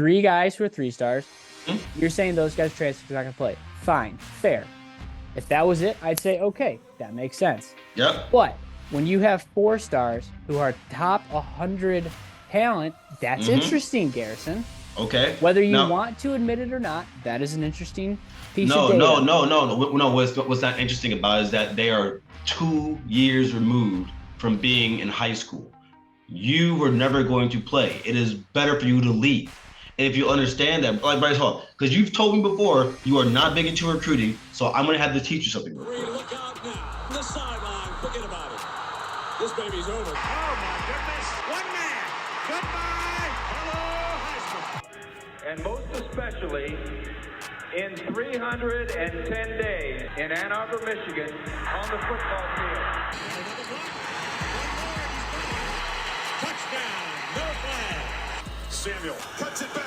3 guys who are 3 stars. Hmm? You're saying those guys transfer not going to play. Fine, fair. If that was it, I'd say, okay, that makes sense. Yep. But when you have 4 stars who are top 100 talent, that's interesting, Garrison. Okay. Whether you Now, want to admit it or not, that is an interesting piece of no, data. no. What's not interesting about it is that they are 2 years removed from being in high school. You were never going to play. It is better for you to leave. And if you understand that, like Bryce Hall, because you've told me before, you are not big into recruiting, so I'm going to have to teach you something real quick. Look out now. The sideline, forget about it. This baby's over. Oh, my goodness. One man. Goodbye. Hello, Heisman. And most especially in 310 days in Ann Arbor, Michigan, on the football field. Another block. One more. Touchdown. No flag. Samuel cuts it back.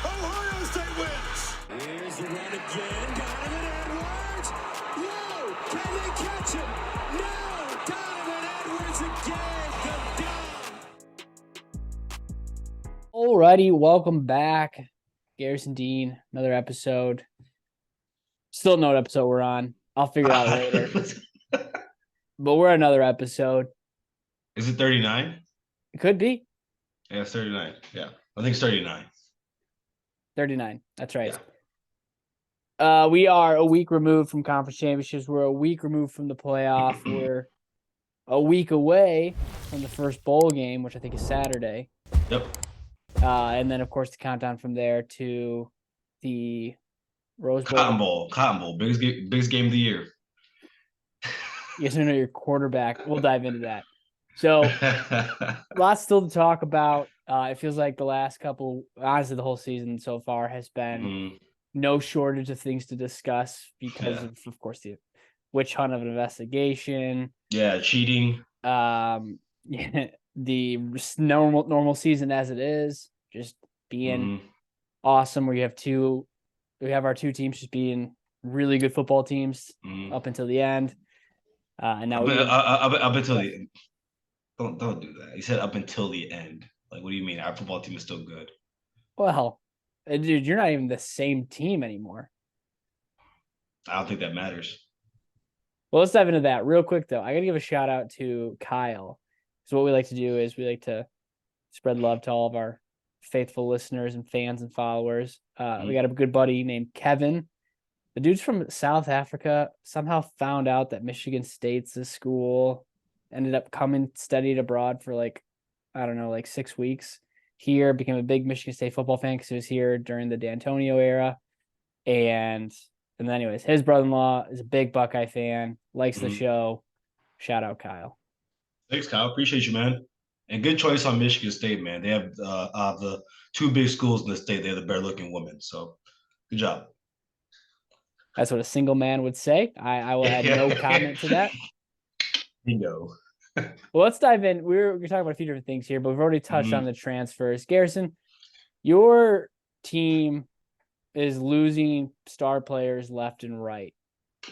Ohio State wins. Here's the run again. Donovan Edwards. Whoa. Can they catch him? No. Donovan Edwards again. The down. Alrighty, welcome back. Garrison Dean, another episode. Still know what episode we're on. I'll figure it out later. But we're another episode. Is it 39? It could be. Yeah, it's 39. Yeah, I think it's 39. 39. That's right. We are a week removed from conference championships. We're a week removed from the playoff. We're a week away from the first bowl game, which I think is Saturday. Yep. And then, of course, the countdown from there to the Rose Bowl. Cotton Bowl. Biggest game of the year. You guys know your quarterback. We'll dive into that. So, lots still to talk about. It feels like the last couple, honestly, the whole season so far has been no shortage of things to discuss because of course, the witch hunt of an investigation. Yeah, cheating. The normal season as it is, just being awesome. Where we have our 2 teams just being really good football teams up until the end. And now up until the end. Don't do that. He said up until the end. Like, what do you mean? Our football team is still good. Well, dude, you're not even the same team anymore. I don't think that matters. Well, let's dive into that real quick, though. I got to give a shout out to Kyle. So what we like to do is we like to spread love to all of our faithful listeners and fans and followers. We got a good buddy named Kevin. The dude's from South Africa, somehow found out that Michigan State's his school, ended up coming, studied abroad for 6 weeks here, became a big Michigan State football fan because he was here during the D'Antonio era. And anyways, his brother-in-law is a big Buckeye fan, likes the show. Shout out, Kyle. Thanks, Kyle. Appreciate you, man. And good choice on Michigan State, man. They have the 2 big schools in the state. They have the better-looking women. So, good job. That's what a single man would say. I will add no comment to that. Bingo. Well, let's dive in. We're talking about a few different things here, but we've already touched on the transfers. Garrison, your team is losing star players left and right.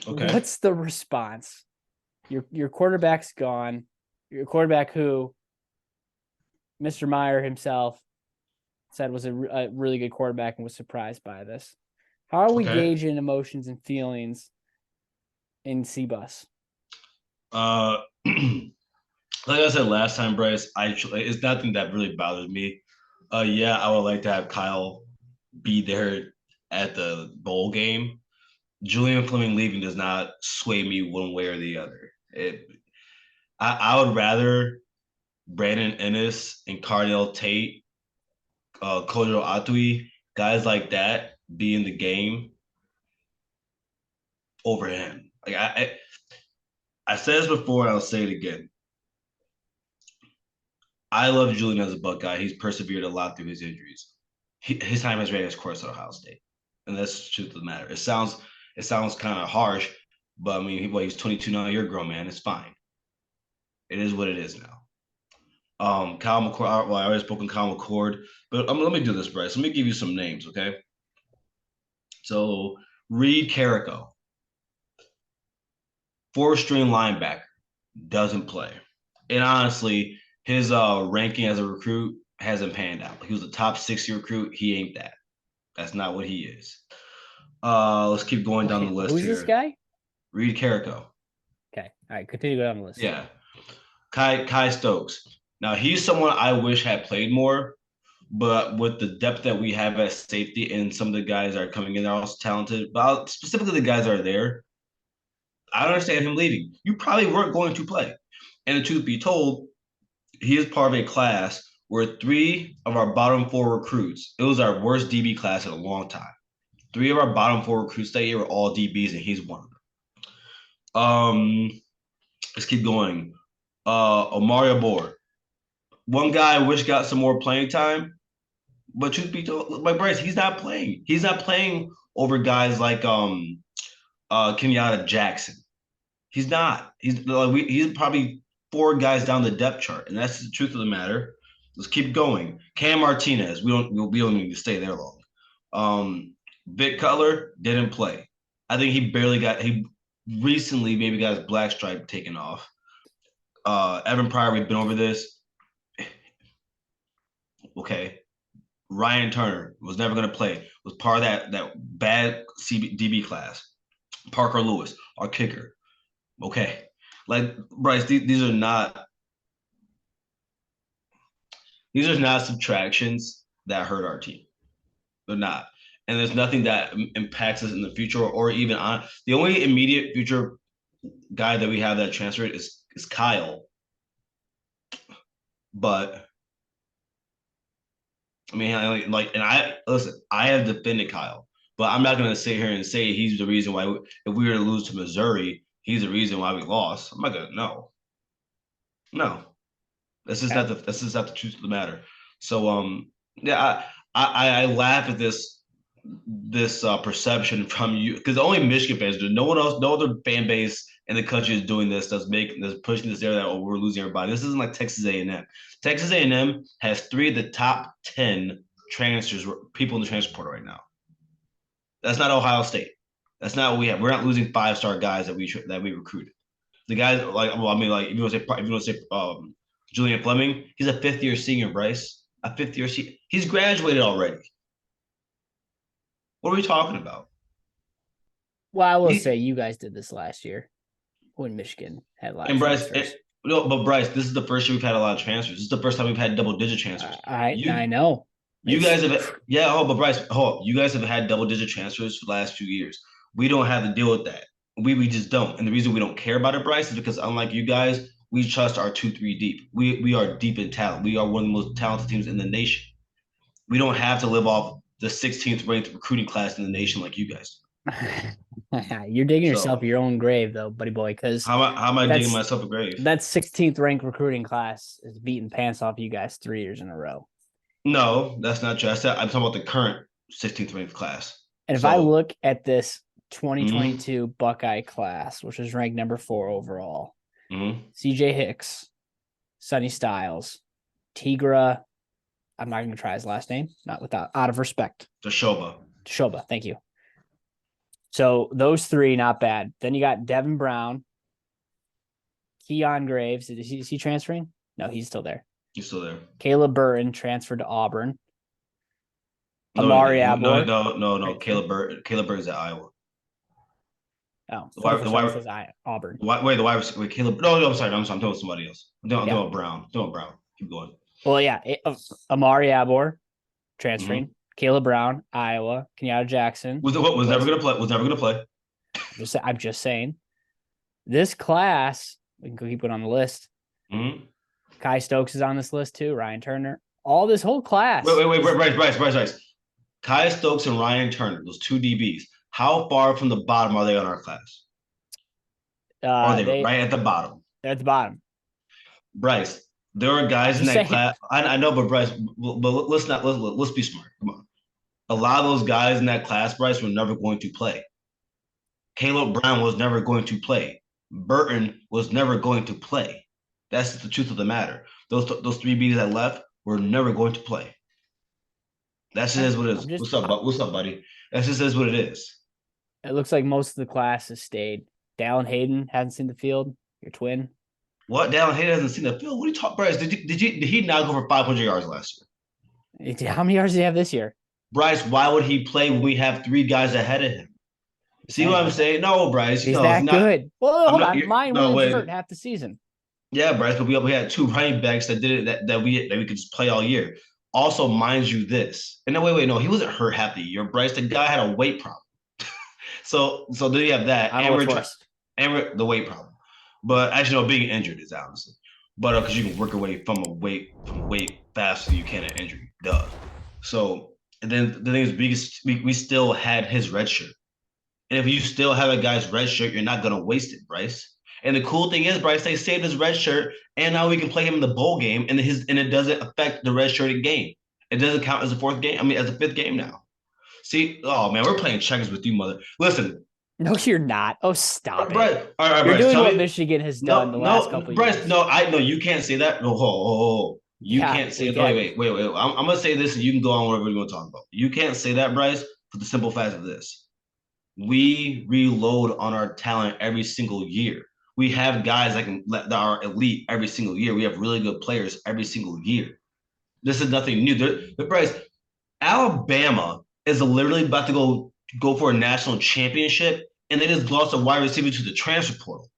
Okay. What's the response? Your quarterback's gone. Your quarterback, who Mr. Meyer himself said was a really good quarterback and was surprised by this. How are we gauging emotions and feelings in C-Bus? Like I said last time, Bryce, it's nothing that really bothers me. Yeah, I would like to have Kyle be there at the bowl game. Julian Fleming leaving does not sway me one way or the other. I would rather Brandon Ennis and Cardell Tate, Kojo Atui, guys like that be in the game over him. Like I said this before, and I'll say it again. I love Julian as a Buckeye. He's persevered a lot through his injuries. His time has ran his course at Ohio State, and that's the truth of the matter. It sounds kind of harsh, but I mean, he's 22 now. You're a grown man. It's fine. It is what it is now. Kyle McCord. Well, I already spoken Kyle McCord, but let me do this, Bryce. Let me give you some names, okay? So Reed Carrico, 4-string linebacker, doesn't play. And honestly, his ranking as a recruit hasn't panned out. He was a top 60 recruit. He ain't that. That's not what he is. Let's keep going down the list Who's here. this guy? Reed Carrico. Okay. All right. Continue to go down the list. Yeah. Kai Stokes. Now, he's someone I wish had played more, but with the depth that we have at safety and some of the guys that are coming in are also talented, but specifically the guys that are there, I don't understand him leaving. You probably weren't going to play. And the truth be told, he is part of a class where 3 of our bottom 4 recruits, it was our worst DB class in a long time. 3 of our bottom 4 recruits that year were all DBs, and he's one of them. Let's keep going. Omari Abor. One guy I wish got some more playing time, but truth be told, like Bryce, he's not playing. He's not playing over guys like Kenyatta Jackson. He's not. He's probably 4 guys down the depth chart, and that's the truth of the matter. Let's keep going. Cam Martinez. We don't need to stay there long. Vic Cutler didn't play. I think he recently maybe got his black stripe taken off. Evan Pryor, we've been over this. Okay. Ryan Turner was never going to play. Was part of that bad DB class. Parker Lewis, our kicker. Okay. Like, Bryce, these are not subtractions that hurt our team. They're not. And there's nothing that impacts us in the future or even on. The only immediate future guy that we have that transferred is Kyle. But I mean, I have defended Kyle, but I'm not going to sit here and say he's the reason why if we were to lose to Missouri, he's the reason why we lost. I'm not going to no. This is not the truth of the matter. So yeah, I laugh at this perception from you because only Michigan fans do. No one else, no other fan base in the country is doing this. That's pushing this area that we're losing everybody. This isn't like Texas A&M. Texas A&M has 3 of the top 10 transfers, people in the transfer portal right now. That's not Ohio State. That's not what we have. We're not losing 5-star guys that we recruited. The guys if you want to say Julian Fleming, he's a 5th-year senior, Bryce. A 5th-year senior. He's graduated already. What are we talking about? Well, I will say you guys did this last year when Michigan had a lot of transfers. Bryce, this is the first year we've had a lot of transfers. This is the first time we've had double-digit transfers. I know. You guys have but Bryce, you guys have had double-digit transfers for the last few years. We don't have to deal with that. We just don't. And the reason we don't care about it, Bryce, is because unlike you guys, we trust our 2-3 deep. We are deep in talent. We are one of the most talented teams in the nation. We don't have to live off the 16th ranked recruiting class in the nation like you guys do. You're digging yourself your own grave, though, buddy boy. Because how am I digging myself a grave? That 16th ranked recruiting class is beating pants off you guys 3 years in a row. No, that's not true. I'm talking about the current 16th ranked class. And if I look at this 2022 Buckeye class, which was ranked number 4 overall, CJ Hicks, Sonny Styles, Tigra. I'm not going to try his last name, out of respect. Teshoba, thank you. So those 3, not bad. Then you got Devin Brown, Keon Graves. Is he transferring? No, he's still there. He's still there. Caleb Burton transferred to Auburn. Amari Abor. No. Caleb Burton's at Iowa. Oh, says Auburn. Wait, Caleb. No, I'm sorry. I'm talking about somebody else. I'm talking about Brown. Keep going. Well, yeah. Amari Abor transferring. Caleb Brown, Iowa. Kenyatta Jackson. Was never going to play. I'm just saying. This class, we can keep it on the list. Kai Stokes is on this list too. Ryan Turner. All this whole class. Wait, Bryce. Kai Stokes and Ryan Turner, those 2 DBs. How far from the bottom are they on our class? Are they right at the bottom? They're at the bottom. Bryce, there are guys in that class. I know, but Bryce, but let's be smart. Come on. A lot of those guys in that class, Bryce, were never going to play. Caleb Brown was never going to play. Burton was never going to play. That's the truth of the matter. Those 3 Bs that left were never going to play. That just is what it is. What's up, buddy? That just is what it is. It looks like most of the class has stayed. Dallin Hayden hasn't seen the field. Your twin. What? Dallin Hayden hasn't seen the field. What are you talking, Bryce? Did he not go for 500 yards last year? How many yards did he have this year? Bryce, why would he play when we have 3 guys ahead of him? See what I'm saying? No, Bryce. He's no, that it's not, good. Well, hold not, on. Mine no, went wait. hurt half the season. Yeah, Bryce, but we had 2 running backs that did it that we could just play all year. Also, mind you, this. And no, wait, no, he wasn't hurt half the year, Bryce. The guy had a weight problem. so then you have that. I don't know what's worse. And the weight problem. But actually, no, being injured is honestly. But because you can work away from weight faster than you can an injury. Duh. So and then the thing is, we still had his red shirt. And if you still have a guy's red shirt, you're not gonna waste it, Bryce. And the cool thing is, Bryce, they saved his red shirt, and now we can play him in the bowl game, and it doesn't affect the red shirted game. It doesn't count as a 4th game. I mean, as a 5th game now. See, oh man, we're playing checkers with you, mother. Listen. No, you're not. Oh, stop it. Bryce, all right, you're Bryce, doing what Michigan has done the last couple of Bryce, years. No, I know you can't say that. No, you can't say that. Wait. I'm gonna say this, and you can go on whatever you want to talk about. You can't say that, Bryce, for the simple fact of this: we reload on our talent every single year. We have guys that are elite every single year. We have really good players every single year. This is nothing new. But Bryce, Alabama is literally about to go for a national championship, and they just lost a wide receiver to the transfer portal.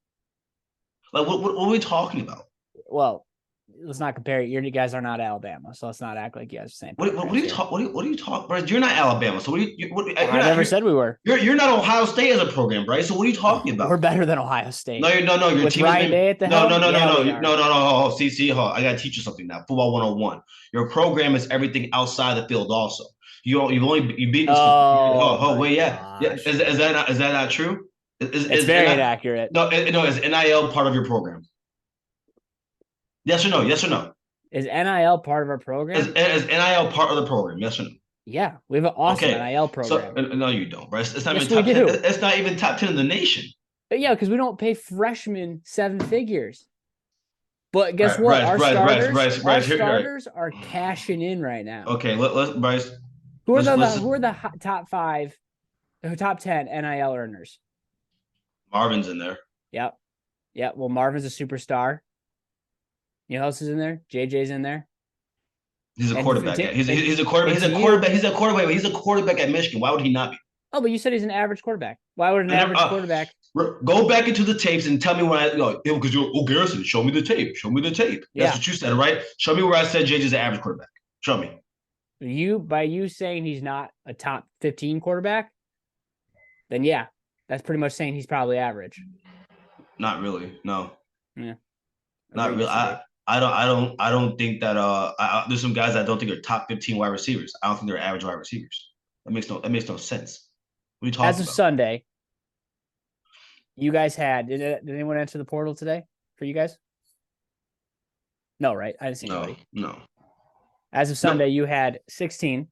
Like, what are we talking about? Well, let's not compare it. You guys are not Alabama, so let's not act like you guys are saying. What are you talking, Bryce? You're not Alabama, so I never said we were. You're not Ohio State as a program, Bryce. So what are you talking about? We're better than Ohio State. No. Your with team Ryan Day at the helm? No. See. I gotta teach you something now. Football 101. Your program is everything outside the field. Also, you beat. Yeah. Is that not true? It's very inaccurate. No. Is NIL part of your program? Yes or no? Yes or no? Is NIL part of our program? Is NIL part of the program? Yes or no? Yeah, we have an awesome NIL program. So, no, you don't, Bryce. It's not yes, even top 10. Do. It's not even top 10 in the nation. But yeah, because we don't pay freshmen 7 figures. But guess what? Our starters are cashing in right now. Okay, let's Bryce. Who are the top 5, top 10 NIL earners? Marvin's in there. Yep. Well, Marvin's a superstar. You know who else is in there? JJ's in there. He's a quarterback. He's a quarterback. He's a quarterback at Michigan. Why would he not be? Oh, but you said he's an average quarterback. Why would an average quarterback? Go back into the tapes and tell me when because you're Garrison. Show me the tape. That's what you said, right? Show me where I said JJ's an average quarterback. Show me. By you saying he's not a top 15 quarterback, then yeah, that's pretty much saying he's probably average. Not really. No. Yeah. Not really. I don't think that there's some guys I don't think are top 15 wide receivers. I don't think they're average wide receivers. That makes no sense. What are you talking about? As of Sunday, you guys had did anyone enter the portal today for you guys? No, right? I didn't see anybody. No. As of Sunday, you had 16.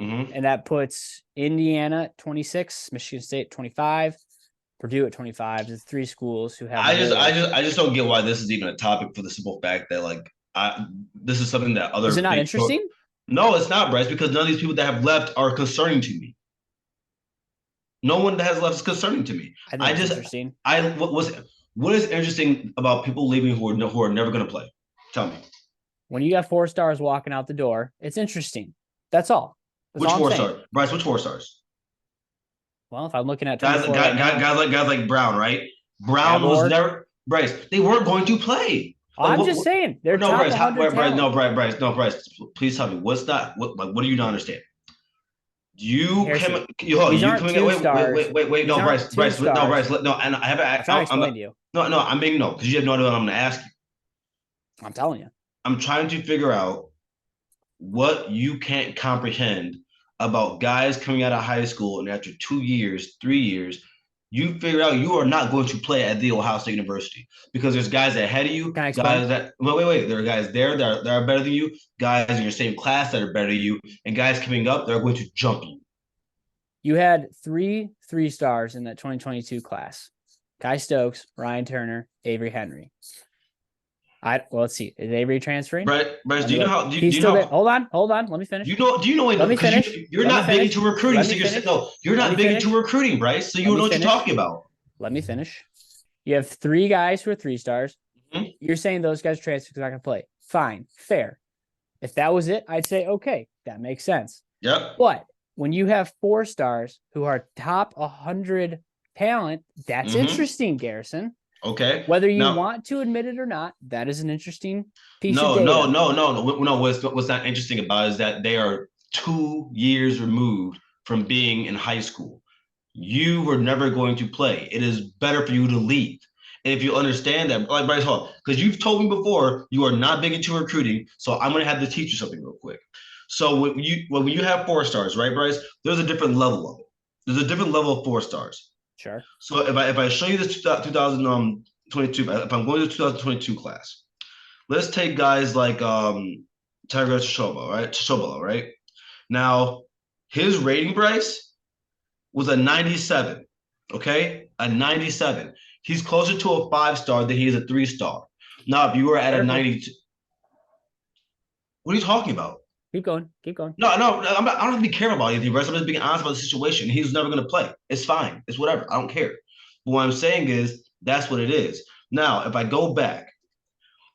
Mm-hmm. And that puts Indiana at 26, Michigan State 25, Purdue at 25. The 3 schools who have. I just don't get why this is even a topic for the simple fact that this is something that other. Is it not interesting? No, it's not, Bryce, because none of these people that have left are concerning to me. No one that has left is concerning to me. I think it's interesting. What is interesting about people leaving who are never going to play? Tell me. When you got 4 stars walking out the door, it's interesting. That's all. Which 4 stars, Bryce? Which 4 stars? Well, if I'm looking at guys like Brown, right? Brown was never Bryce. They weren't going to play. I'm just saying they're no, Bryce. Bryce. No, Bryce. Please tell me what do you not understand? You came. Wait. No, Bryce. No, and I haven't. I'm being because you have no idea what I'm going to ask you. I'm telling you. I'm trying to figure out what you can't comprehend about guys coming out of high school and after 2 years, 3 years, you figure out you are not going to play at the Ohio State University because there's guys ahead of you. Guys that wait. There are guys there that are better than you, guys in your same class that are better than you, and guys coming up that are going to jump you. You had 3 3-stars in that 2022 class: Kai Stokes, Ryan Turner, Avery Henry. Let's see. Is Avery transferring? Bryce, do you know how? Do you know? Hold on. Let me finish. Do you know? Let me finish. You're not big into recruiting, so you're not big into recruiting, Bryce. So you don't know what you're talking about. Let me finish. You have 3 guys who are 3-stars, You're saying those guys transfer because they're not going to play. Fine, fair. If that was it, I'd say, okay, that makes sense. Yep. But when you have 4 stars who are top 100 talent, that's interesting, Garrison. Okay. Whether you want to admit it or not, that is an interesting piece no, of data. No. What's not interesting about it is that they are 2 years removed from being in high school. You were never going to play. It is better for you to leave. And if you understand that, like Bryce Hall, because you've told me before, you are not big into recruiting. So I'm going to have to teach you something real quick. So when you have 4 stars, right, Bryce, there's a different level of it. There's a different level of 4 stars. Sure. So if I show you this 2022, if I'm going to the 2022 class, let's take guys like Tiger Chobolo, right? Now, his rating, Bryce, was a 97. Okay, a 97. He's closer to a 5-star than he is a 3-star. Now, if you were at a 92, what are you talking about? Keep going. No, I don't have to be careful about anything, Bryce. I'm just being honest about the situation. He's never going to play. It's fine. It's whatever. I don't care. But what I'm saying is that's what it is. Now, if I go back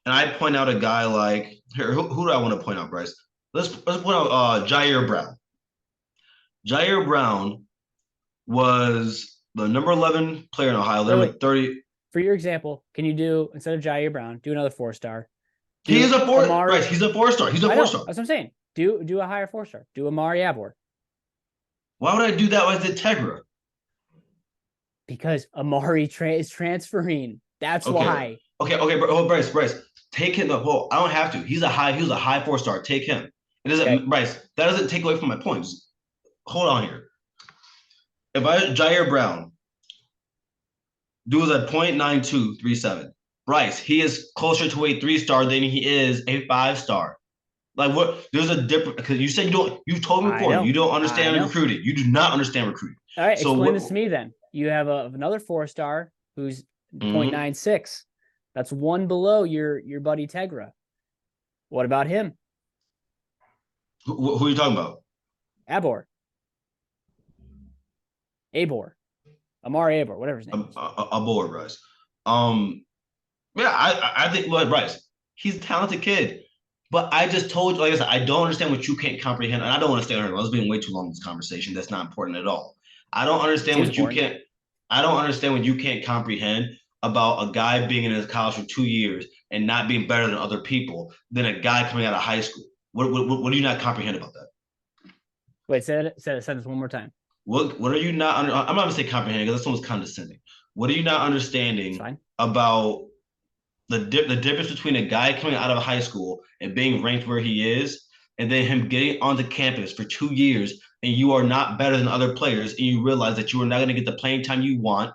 and I point out a guy like here, who do I want to point out, Bryce? Let's point out Jair Brown. Jair Brown was the number 11 player in Ohio. Number 30. For your example, can you do, instead of Jair Brown, do another 4-star? He is a 4-star. Bryce, he's a 4-star. He's a 4-star. That's what I'm saying. Do a higher 4-star. Do Amari Abor. Why would I do that with Integra? Because Amari is transferring. That's why. Okay, Bryce, take him. Well, I don't have to. He was a high 4-star. Take him. It doesn't, Bryce. That doesn't take away from my points. Hold on here. If Jair Brown do a 0.9237, Bryce, he is closer to a 3-star than he is a 5-star. Like what? There's a difference because you said you don't. You told me before you don't understand recruiting. You do not understand recruiting. All right, so explain this to me then. You have another 4-star who's 0.96. That's 1 below your buddy Tegra. What about him? Who are you talking about? Abor. Amari Abor, whatever his name is. Abor, Bryce. Yeah, I think Bryce, he's a talented kid. But I just told you, like I said, I don't understand what you can't comprehend. And I don't want to stay on here. I was being way too long in this conversation. That's not important at all. I don't understand what you can't comprehend about a guy being in his college for 2 years and not being better than other people than a guy coming out of high school. What do you not comprehend about that? Wait, say the sentence one more time. What are you not I'm not gonna say comprehending because that sounds condescending. What are you not understanding about the difference between a guy coming out of high school and being ranked where he is, and then him getting onto campus for 2 years, and you are not better than other players, and you realize that you are not going to get the playing time you want.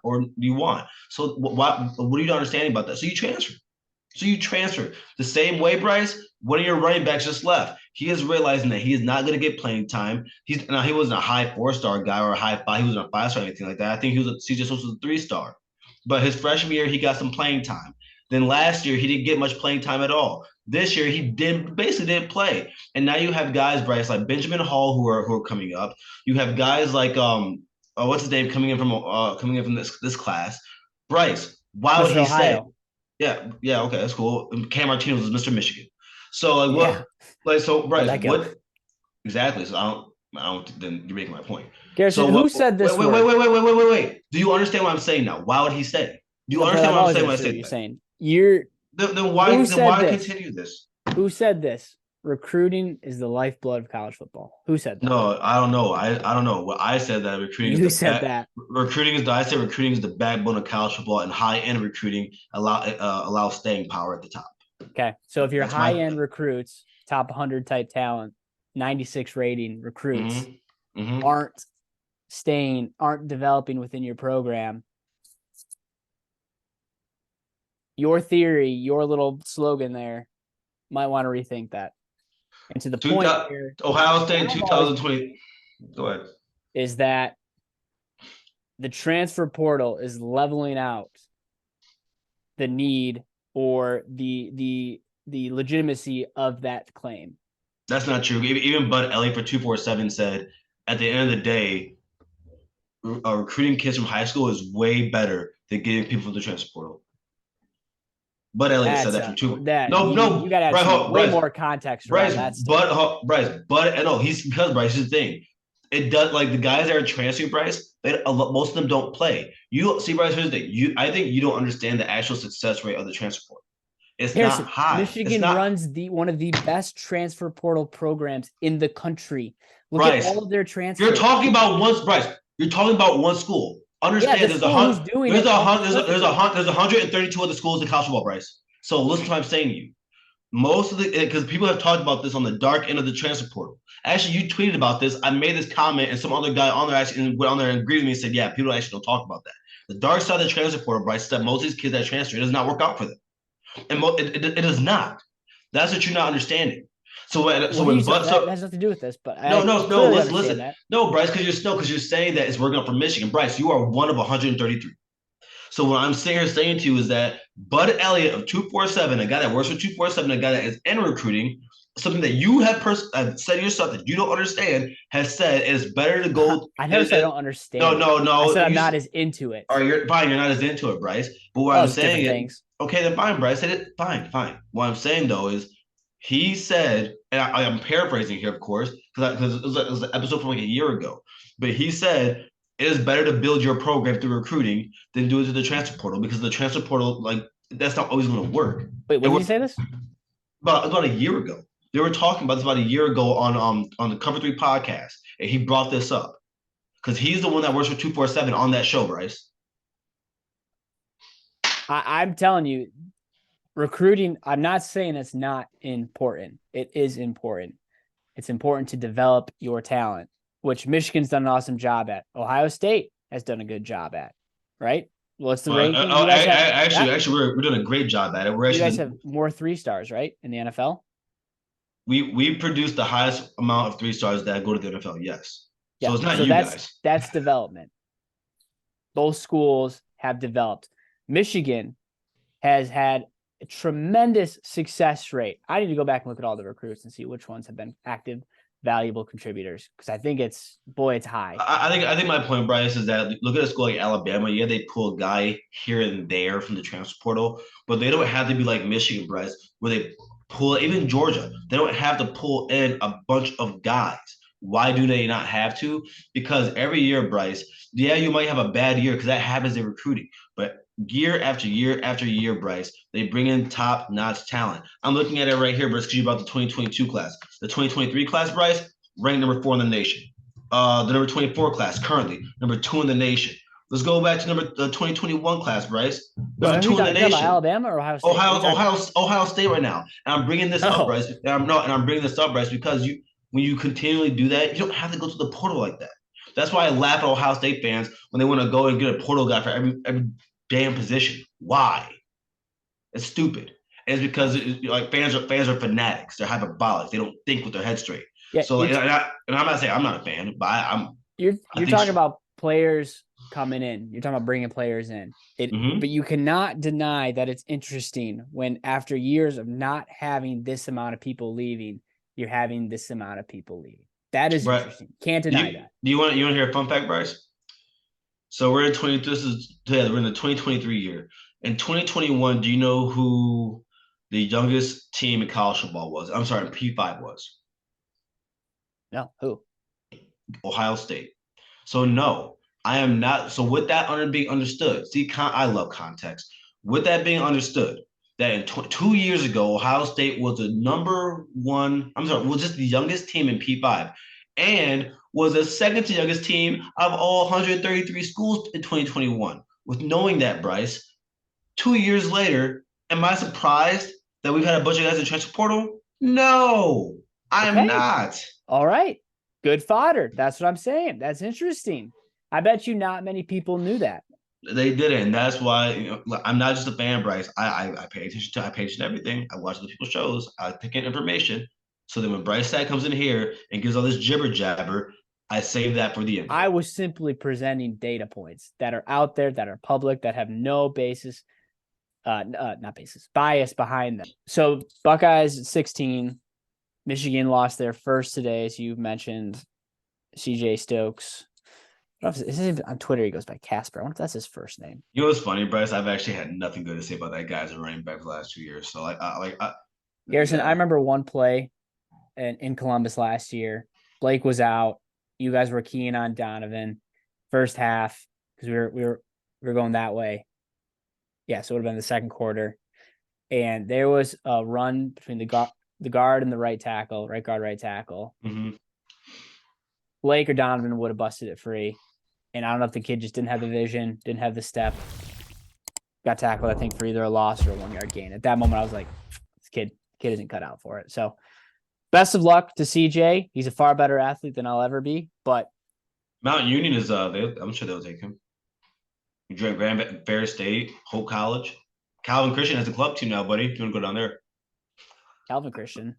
So what are you not understanding about that? So you transfer. The same way, Bryce, one of your running backs just left. He is realizing that he is not going to get playing time. He wasn't a high 4-star guy or a high 5. He wasn't a 5-star or anything like that. I think he just was a 3-star. But his freshman year, he got some playing time. Then last year, he didn't get much playing time at all. This year, he basically didn't play. And now you have guys, Bryce, like Benjamin Hall, who are coming up. You have guys like what's his name coming in from this class. Bryce, why would he say? Yeah, okay, that's cool. And Cam Martinez is Mr. Michigan. So like what? Yeah. Like so, Bryce, what? Exactly. So I don't. Then you're making my point. Garrison, who said this? Wait. Do you understand what I'm saying now? Why would he say? Do you understand what I'm saying when I say you're that? saying? Then why continue this? Who said this? Recruiting is the lifeblood of college football. Who said that? No, I don't know. I don't know. What I said that recruiting. You said that. I said recruiting is the backbone of college football, and high end recruiting allows staying power at the top. Okay, so if you're high end recruits, top 100 type talent, 96 rating recruits aren't developing within your program. Your theory, your little slogan there, might want to rethink that. And to the point here, Ohio State 2020. Go ahead. Is that the transfer portal is leveling out the need or the legitimacy of that claim. That's not true. Even Bud Elliott for 247 said, at the end of the day, recruiting kids from high school is way better than getting people from the transfer portal. Bud Elliott said that from two. You gotta have way more context. Bryce, Bud, no, he's because Bryce is the thing. It does like the guys that are transferring, Bryce. Most of them don't play. You see, Bryce, here's the thing. I think you don't understand the actual success rate of the transfer portal. It's not high. Michigan runs one of the best transfer portal programs in the country. Look at all of their transfers. You're talking about Bryce. You're talking about one school. Understand there's 132 other schools in college football, Bryce. So listen to what I'm saying to you. Most of because people have talked about this on the dark end of the transfer portal. Actually, you tweeted about this. I made this comment, and some other guy on there actually went on there and agreed with me and said, yeah, people actually don't talk about that. The dark side of the transfer portal, Bryce, is that most of these kids that transfer, it does not work out for them. And it does not. That's what you're not understanding. That has nothing to do with this, but listen. No, Bryce, because you're saying that it's working out for Michigan. Bryce, you are one of 133. So what I'm saying to you is that Bud Elliott of 247, a guy that works for 247, a guy that is in recruiting, something that you have said yourself that you don't understand, has said it's better to go. I never said I don't understand. No. I said I'm not as into it. Or you're fine. You're not as into it, Bryce. But what I'm saying is, okay, then fine, Bryce. Said it. Fine. What I'm saying though is, he said, and I'm paraphrasing here, of course, because it was an episode from like a year ago. But he said it is better to build your program through recruiting than do it through the transfer portal, because the transfer portal, like, that's not always going to work. Wait, when did you say this? About a year ago. They were talking about this about a year ago on the Cover 3 podcast, and he brought this up because he's the one that works for 247 on that show, Bryce. I'm telling you, recruiting, I'm not saying it's not important. It is important. It's important to develop your talent, which Michigan's done an awesome job at. Ohio State has done a good job at, right? What's the ranking? Actually, we're doing a great job at it. You guys have more 3-stars, right, in the NFL? We produce the highest amount of 3-stars that go to the NFL, yes. Yeah. So it's not guys. That's development. Both schools have developed. Michigan has had a tremendous success rate. I need to go back and look at all the recruits and see which ones have been active, valuable contributors, because I think it's high. I think my point, Bryce, is that look at a school like Alabama. Yeah, they pull a guy here and there from the transfer portal, but they don't have to be like Michigan, Bryce, where they pull, even Georgia, they don't have to pull in a bunch of guys. Why do they not have to? Because every year, Bryce, yeah, you might have a bad year because that happens in recruiting, but year after year after year, Bryce, they bring in top-notch talent. I'm looking at it right here, Bryce, because you brought the 2022 class. The 2023 class, Bryce, ranked number 4 in the nation. The number 24 class, currently, number 2 in the nation. Let's go back to the 2021 class, Bryce. Number 2 in the nation. Alabama or Ohio State? Ohio State right now. And I'm bringing this up, Bryce. I'm bringing this up, Bryce, because when you continually do that, you don't have to go to the portal like that. That's why I laugh at Ohio State fans when they want to go and get a portal guy for every damn position. Why? It's stupid. And it's because fans are fanatics. They're hyperbolic. They don't think with their head straight. Yeah, so and I'm not saying I'm not a fan, but you're talking about players coming in. You're talking about bringing players in. But you cannot deny that it's interesting when after years of not having this amount of people leaving, you're having this amount of people leaving. That is interesting. Can't deny that. Do you want to hear a fun fact, Bryce? So we're in the 2023 year. In 2021, do you know who the youngest team in college football was? I'm sorry, P5 was. No, who? Ohio State. So no, I am not. So with that being understood, I love context. With that being understood, that in 2 years ago, Ohio State was the was just the youngest team in P5 and was the second to youngest team of all 133 schools in 2021. With knowing that, Bryce, 2 years later, am I surprised that we've had a bunch of guys in the transfer portal? No, I am not. All right. Good fodder. That's what I'm saying. That's interesting. I bet you not many people knew that. They didn't. And that's why I'm not just a fan, Bryce. I pay attention to everything. I watch other people's shows. I pick in information. So then when Bryce Sack comes in here and gives all this jibber jabber, I save that for the end. I was simply presenting data points that are out there, that are public, that have no basis, bias behind them. So Buckeyes at 16, Michigan lost their first today, as you mentioned, CJ Stokes. This is on Twitter. He goes by Casper. I wonder if that's his first name. You know what's funny, Bryce? I've actually had nothing good to say about that guy as a running back for the last 2 years. So Garrison, yeah. I remember one play in Columbus last year. Blake was out. You guys were keying on Donovan first half because we were going that way. Yeah, so it would have been the second quarter. And there was a run between the guard and the right tackle, right guard, right tackle. Mhm. Blake or Donovan would have busted it free. And I don't know if the kid just didn't have the vision, didn't have the step. Got tackled, I think, for either a loss or a 1 yard gain. At that moment, I was like, this kid isn't cut out for it. So best of luck to CJ. He's a far better athlete than I'll ever be. But Mount Union is I'm sure they'll take him. Grand Fair State, Hope College. Calvin Christian has a club team now, buddy. Do you want to go down there? Calvin Christian.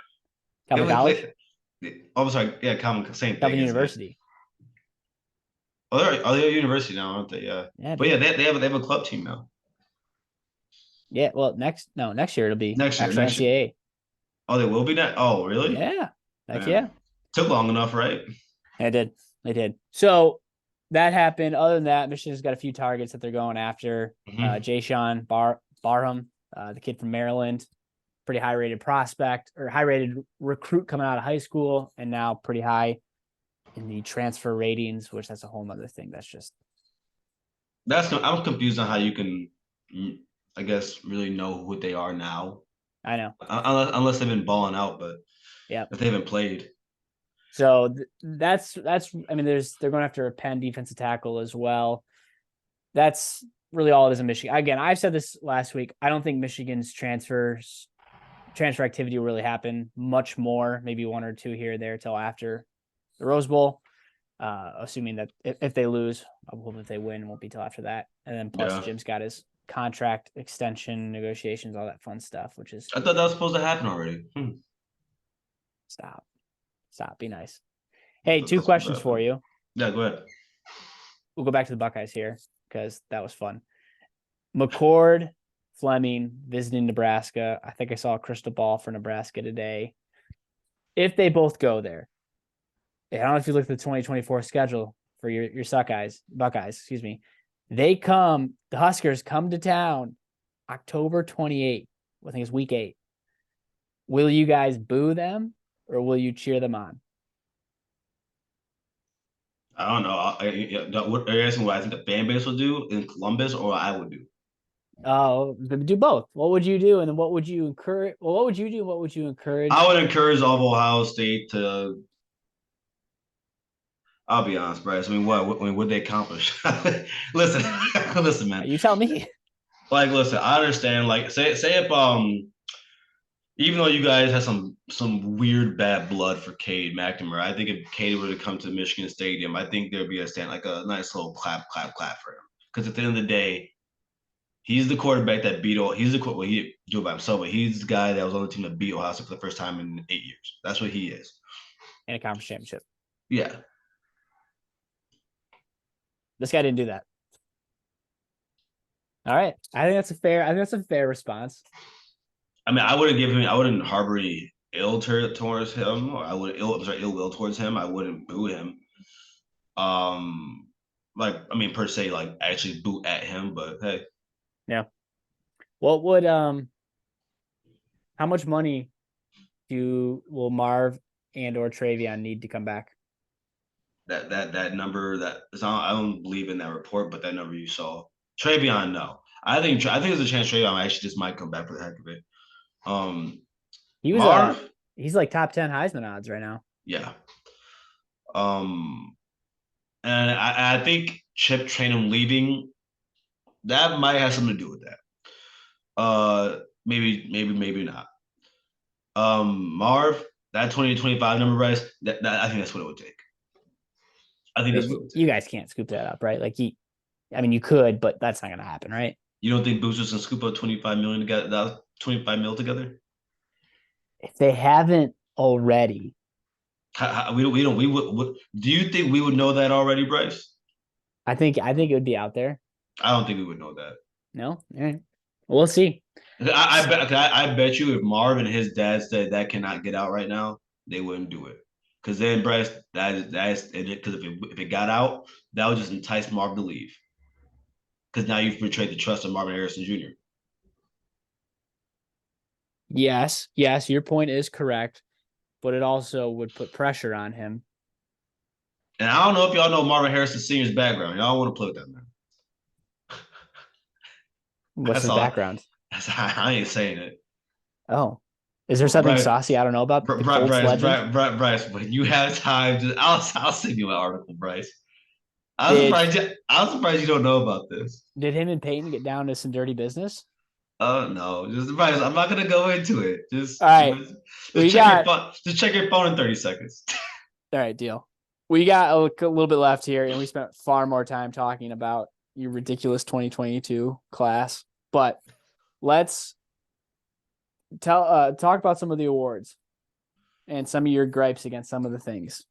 They Calvin only College? Oh, I'm sorry. Yeah, Calvin, same thing. Calvin isn't it? University. Oh, they're a university now, aren't they? Yeah. Yeah, But yeah, they have a club team now. yeah. Well, next year it'll be Next year, actually next year. NCAA. Oh, they will be that? Oh, really? Yeah. Heck Man. yeah. Took long enough, right? They did. So that happened. Other than that, Michigan's got a few targets that they're going after. Mhm. Jay-Sean Barham, the kid from Maryland, pretty high rated prospect or high rated recruit coming out of high school, and now pretty high in the transfer ratings, which that's a whole nother thing. That's just I'm confused on how you can, I guess, really know who they are now. I know. Unless they've been balling out, but yeah, if they haven't played. So that's I mean, they're going after a Penn defensive tackle as well. That's really all it is in Michigan. Again, I've said this last week. I don't think Michigan's transfer activity will really happen much more, maybe one or two here or there till after the Rose Bowl. Assuming that if they lose, I'm hoping if they win, it won't be till after that. And then plus Jim's got his contract extension negotiations, all that fun stuff, which is I thought that was supposed to happen already. Stop. Be nice. Hey, two questions for you. Yeah, go ahead. We'll go back to the Buckeyes here because that was fun. McCord, Fleming visiting Nebraska. I think I saw a crystal ball for Nebraska today. If they both go there, I don't know if you look at the 2024 schedule for your Buckeyes, excuse me. The Huskers come to town October 28th. I think it's week 8. Will you guys boo them or will you cheer them on? I don't know. What are you asking? What I think the fan base will do in Columbus, or what I would do? Oh, do both. What would you do, and then what would you encourage? Well, what would you do? What would you encourage? I would encourage all of Ohio State to. I'll be honest, Bryce. I mean, what they accomplish? listen, man. You tell me. Like, listen. I understand. Like, say if even though you guys have some weird bad blood for Cade McNamara, I think if Cade were to come to Michigan Stadium, I think there'd be a nice little clap for him. Because at the end of the day, he's the quarterback that beat all. He's he do it by himself, but he's the guy that was on the team that beat Ohio State for the first time in 8 years. That's what he is. In a conference championship. Yeah. This guy didn't do that. All right, I think that's a fair response. I mean, I wouldn't harbor any ill towards him, or ill will towards him. I wouldn't boo him. Per se, like actually boo at him, but hey. Yeah. What would how much money will Marv and or Travion need to come back? That number I don't believe in that report, but that number you saw. Travion, no. I think there's a chance Travion actually just might come back for the heck of it. Marv, he's like top 10 Heisman odds right now. Yeah. And I think Chip Trainum leaving, that might have something to do with that. Maybe not. Marv, that 2025 number, Bryce, that I think that's what it would take. I think that's what it would take. You guys can't scoop that up, right? Like you could, but that's not going to happen, right? You don't think Boosters can scoop up 25 million together? 25 mil together? If they haven't already, we would. Do you think we would know that already, Bryce? I think it would be out there. I don't think we would know that. No, all right. We'll see. I bet you if Marv and his dad said that cannot get out right now, they wouldn't do it Because then, Bryce, that's because if it got out, that would just entice Marv to leave. Because now you've betrayed the trust of Marvin Harrison Jr. Yes, your point is correct, but it also would put pressure on him. And I don't know if y'all know Marvin Harrison Sr.'s background. Y'all want to play with that man. What's his background? I ain't saying it. Oh, is there something Bryce, saucy I don't know about the Colts legend? Bryce, when you have time, I'll send you an article, Bryce. I'm surprised you don't know about this. Did him and Peyton get down to some dirty business? Oh no, just Bryce, I'm not gonna go into it. Just all right. Just check your phone in 30 seconds. All right, deal. We got a little bit left here, and we spent far more time talking about your ridiculous 2022 class. But let's talk about some of the awards and some of your gripes against some of the things.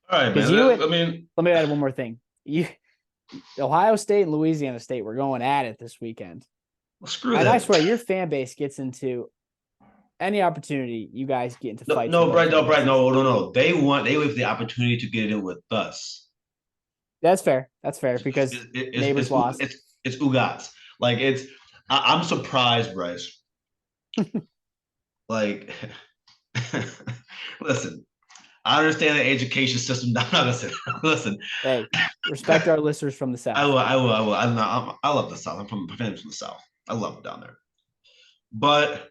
All right, man. Let me add one more thing. Ohio State and Louisiana State were going at it this weekend. Well, screw that. And I swear, your fan base gets into any opportunity you guys get into fights. No. They wait for the opportunity to get in with us. That's fair because neighbors lost. It's Ugats. Like I'm surprised, Bryce. Like, listen, I understand the education system. Listen. Hey, respect our listeners from the South. I will. I love the South. I'm from the South. I love it down there. But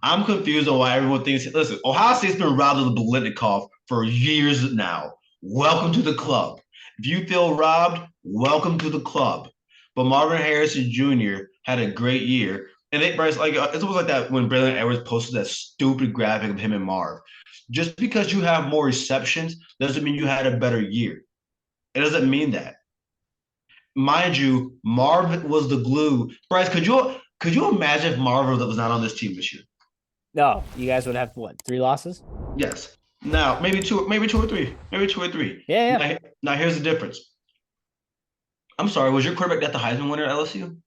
I'm confused on why everyone thinks. Listen, Ohio State's been robbed of the Biletnikoff for years now. Welcome to the club. If you feel robbed, welcome to the club. But Marvin Harrison Jr. had a great year. And Bryce, like it's almost like that when Braylon Edwards posted that stupid graphic of him and Marv. Just because you have more receptions doesn't mean you had a better year. It doesn't mean that. Mind you, Marv was the glue. Bryce, could you imagine if Marv was not on this team this year? No, you guys would have what, 3 losses? Yes. Now maybe two or three. Yeah. Now here's the difference. I'm sorry, was your quarterback not the Heisman winner at LSU?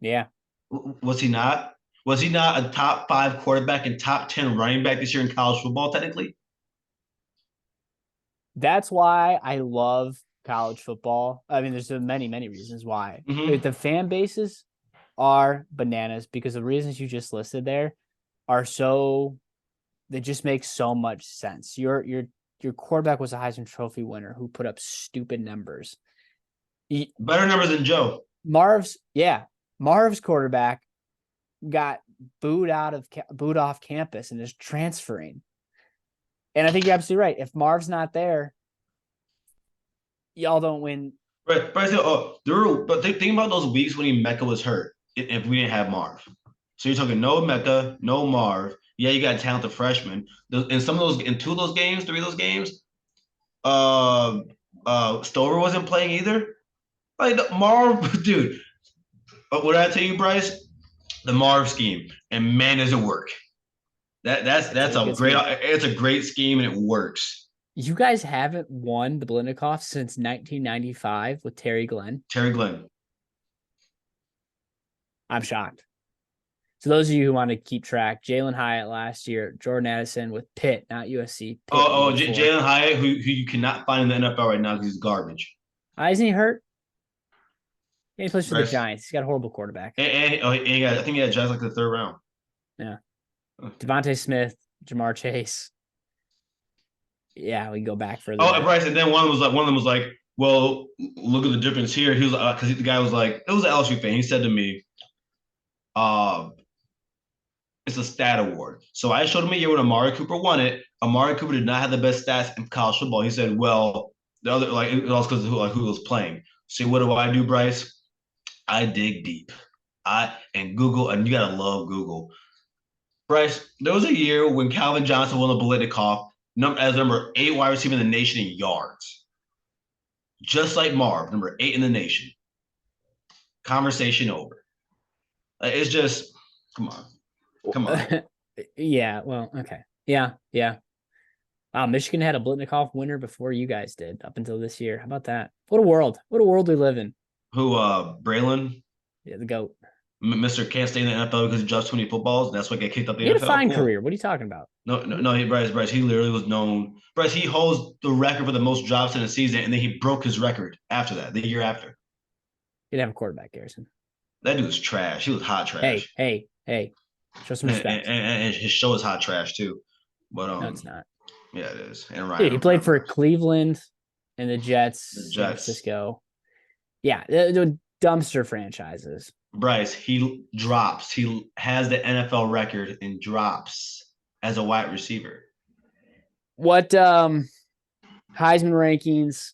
Yeah. Was he not? Was he not a top 5 quarterback and top 10 running back this year in college football, technically? That's why I love college football. I mean, there's many, many reasons why. Mm-hmm. The fan bases are bananas because the reasons you just listed there are they just make so much sense. Your quarterback was a Heisman Trophy winner who put up stupid numbers. Better numbers than Joe. Marv's quarterback got booed off campus and is transferring. And I think you're absolutely right. If Marv's not there, y'all don't win. Right. But think about those weeks when Mecca was hurt. If we didn't have Marv, so you're talking no Mecca, no Marv. Yeah, you got a talented freshman. In 3 of those games, Stover wasn't playing either. Like Marv, dude. But what did I tell you, Bryce? The Marv scheme, and man, does it work. That's a great. It's a great scheme, and it works. You guys haven't won the Biletnikoff since 1995 with Terry Glenn. I'm shocked. So those of you who want to keep track, Jalen Hyatt last year, Jordan Addison with Pitt, not USC. Jalen Hyatt, who you cannot find in the NFL right now because he's garbage. Isn't he hurt? Yeah, he plays for the Giants. He's got a horrible quarterback. I think he had Giants like the 3rd round. Yeah. Devontae Smith, Jamar Chase. Yeah, we go back further. Oh, Bryce, and then one of them was like, well, look at the difference here. He was because the guy was like, it was an LSU fan. He said to me, it's a stat award. So I showed him a year when Amari Cooper won it. Amari Cooper did not have the best stats in college football. He said, well, the other it was because of who was playing. See, what do I do, Bryce? I dig deep. And Google, and you gotta love Google. Bryce, there was a year when Calvin Johnson won the Biletnikoff as number 8 wide receiver in the nation in yards. Just like Marv, number 8 in the nation. Conversation over. It's just, come on. Yeah, well, okay. Yeah. Wow, Michigan had a Biletnikoff winner before you guys did up until this year. How about that? What a world we live in. Who, Braylon? Yeah, the GOAT. Mr. Can't stay in the NFL because he drops 20 footballs. That's what get kicked up the He had NFL. a fine Cool. career. What are you talking about? No, Bryce, he literally was known. Bryce, he holds the record for the most drops in a season, and then he broke his record after that, the year after. He didn't have a quarterback, Garrison. That dude was trash. He was hot trash. Hey. Show some respect. And his show is hot trash too. But No, it's not. Yeah, it is. And Ryan, Dude, he played for Cleveland and the Jets, San Francisco. Yeah, the dumpster franchises. Bryce, he drops. He has the NFL record in drops as a wide receiver. What Heisman rankings?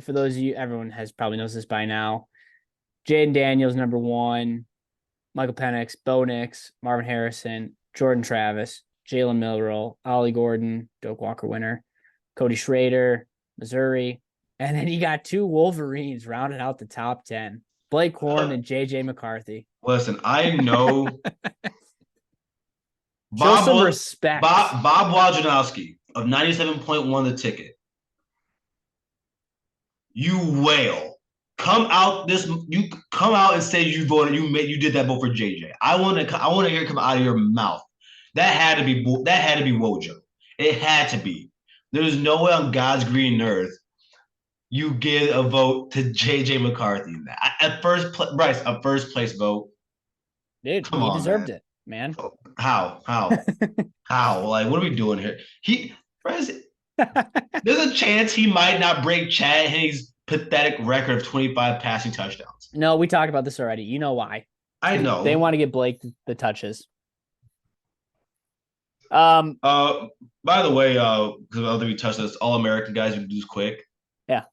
For those of you, everyone probably knows this by now. Jaden Daniels, number 1. Michael Penix, Bo Nix, Marvin Harrison, Jordan Travis, Jalen Milroe, Ollie Gordon, Doak Walker winner, Cody Schrader, Missouri. And then you got 2 Wolverines rounding out the top 10. Blake Horn and J.J. McCarthy. Listen, I know. Show some respect. Bob Wojnarowski of 97.1 The Ticket. You whale. Come out and say you voted. You did that vote for JJ. I want to hear it come out of your mouth. That had to be Wojo. It had to be. There's no way on God's green earth you give a vote to JJ McCarthy. At first place vote. Dude, he deserved it, man. How? How? Like, what are we doing here? There's a chance he might not break Chad Henne's pathetic record of 25 passing touchdowns. No, we talked about this already. You know why? I know. They want to get Blake the touches. By the way, because I don't think we touched this, all American guys who do this quick. Yeah.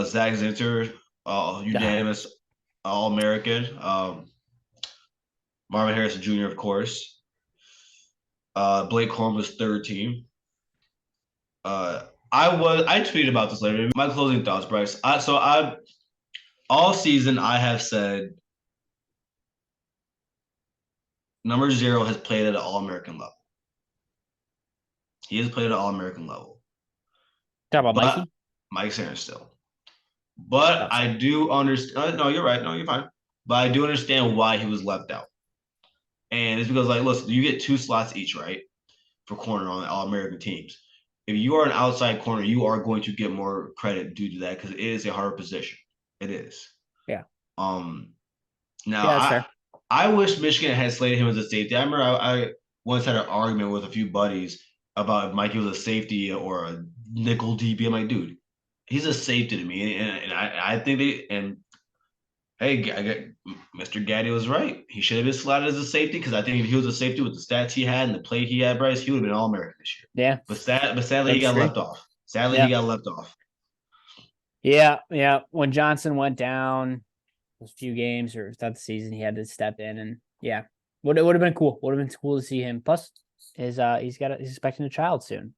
Zach Zinter, unanimous All American. Marvin Harrison Jr., of course. Blake Horn was 3rd team. I tweeted about this later. My closing thoughts, Bryce. All season I have said number 0 has played at an All-American level. He has played at an All-American level. Talk about Mikey? Mike Sanders still. But I do understand. No, you're right. No, you're fine. But I do understand why he was left out. And it's because, like, listen, you get 2 slots each, right? For corner on All-American teams. If you are an outside corner, you are going to get more credit due to that because it is a harder position. It is. Yeah. Now, I wish Michigan had slated him as a safety. I remember I once had an argument with a few buddies about if Mikey was a safety or a nickel DB. I'm like, dude, he's a safety to me. And I think Mr. Gaddy was right. He should have been slotted as a safety because I think if he was a safety with the stats he had and the play he had, Bryce, he would have been All-American this year. Yeah. But sadly, he got left off. He got left off. Yeah. When Johnson went down a few games or throughout the season, he had to step in and would have been cool. Would have been cool to see him. Plus, he's expecting a child soon.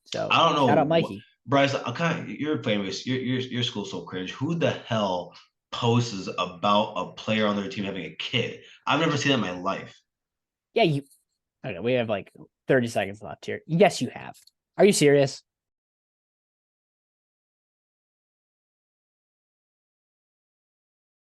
So I don't know. Shout out Mikey. Bryce, you're famous. Your school's so cringe. Who the hell posts about a player on their team having a kid? I've never seen that in my life. Yeah, okay, we have like 30 seconds left here. Yes, you have. Are you serious?